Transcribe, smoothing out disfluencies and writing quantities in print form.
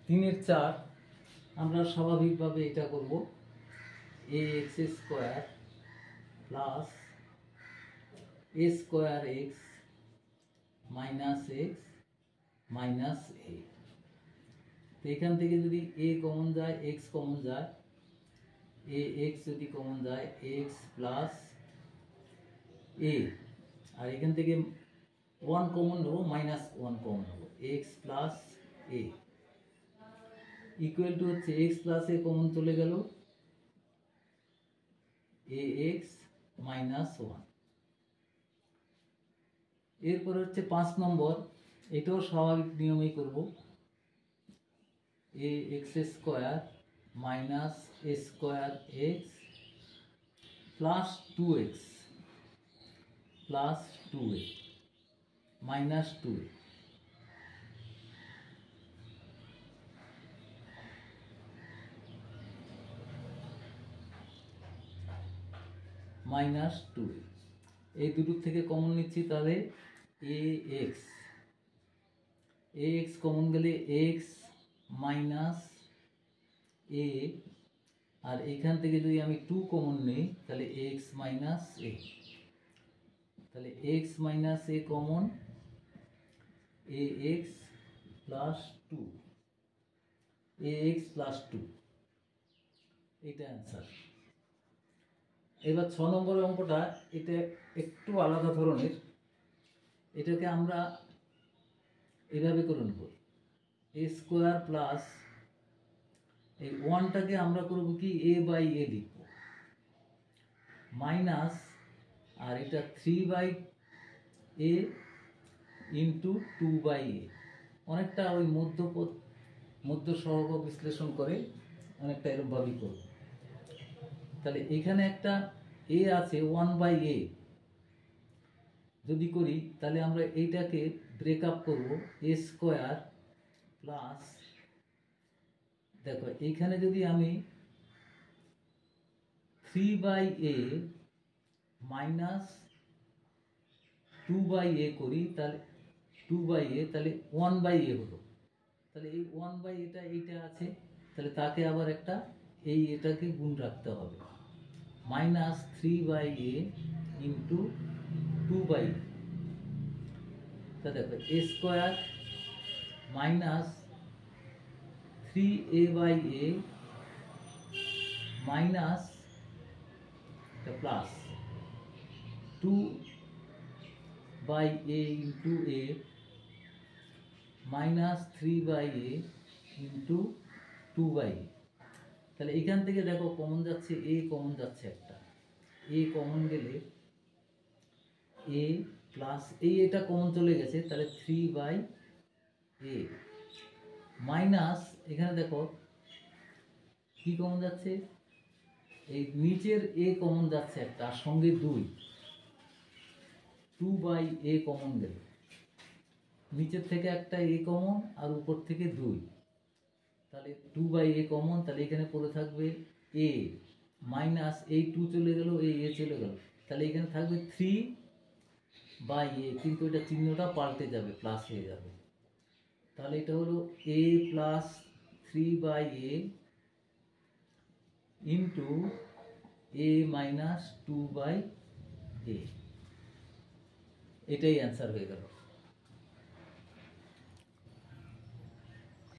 3 এর 4 আমরা স্বাভাবিকভাবে এটা করব ax square plus a square x minus x minus a। তো এখান থেকে যদি a কমন যায় x কমন যায়, ax যদি কমন যায় x প্লাস a, আর এখান থেকে 1 কমন নেব মাইনাস 1 কমন নেব, x plus a equal to হচ্ছে x প্লাস a কমন চলে গেল ax মাইনাস 1। এরপর হচ্ছে 5 নম্বর, এটাও স্বাভাবিক নিয়মেই করব, ax square minus a square x plus 2x plus 2a minus 2a। Minus 2a, এই দুটোর থেকে কমন নিচ্ছি, তাহলে ax কমন গেলে x মাইনাস a, আর এখান থেকে যদি আমি 2 কমন নিই তাহলে x মাইনাস a, তাহলে x minus a common ax plus 2, ax plus 2, এটা অ্যান্সার। এবার 6 নম্বর অঙ্কটা, এটা একটু আলাদা ধরনের, এটাকে আমরা এভাবে করে নেব, a স্কোয়ার প্লাস এই 1টাকে আমরা করব কি a বাই a লিখব, মাইনাস আর এটা 3 by a into 2 by a, অনেকটা ওই মধ্য সহগ বিশ্লেষণ করে অনেকটা এরকমভাবেই করব। তাহলে এখানে একটা a আছে 1 বাই a, যদি করি তাহলে আমরা এইটাকে ব্রেক আপ করব, a স্কোয়ার প্লাস, দেখো এইখানে যদি আমি 3 by a minus 2 by a করি, তাহলে 2 বাই a, তাহলে 1 বাই a হলো, তাহলে এই 1 বাই এটা এইটা আছে, তাহলে তাকে আবার একটা এটাকে গুণ রাখতে হবে, minus 3 by a into 2 by a। তা দেখো a square minus 3a by a minus plus 2 by a into a minus 3 by a into 2 by a। তাহলে এখান থেকে দেখো কমন যাচ্ছে, a কমন যাচ্ছে একটা, a কমন গেলে a প্লাস এটা কমন চলে গেছে, তাহলে 3 বাই a মাইনাস, এখানে দেখো কি কমন যাচ্ছে, এই নিচের a কমন যাচ্ছে একটা, আর সঙ্গে 2 বাই a কমন গেল, নিচের থেকে একটা a কমন আর উপর থেকে 2, তাহলে 2 বাই a কমন, তাহলে এখানে পড়ে থাকবে a মাইনাস এই 2 চলে গেল, এই a চলে গেল, তাহলে এখানে থাকবে 3 বাই a, কিন্তু এটা চিহ্নটা পাল্টে যাবে, প্লাস হয়ে যাবে, তাহলে এটা হলো a plus 3 by a into a minus 2 by a, এটাই অ্যান্সার হয়ে গেল।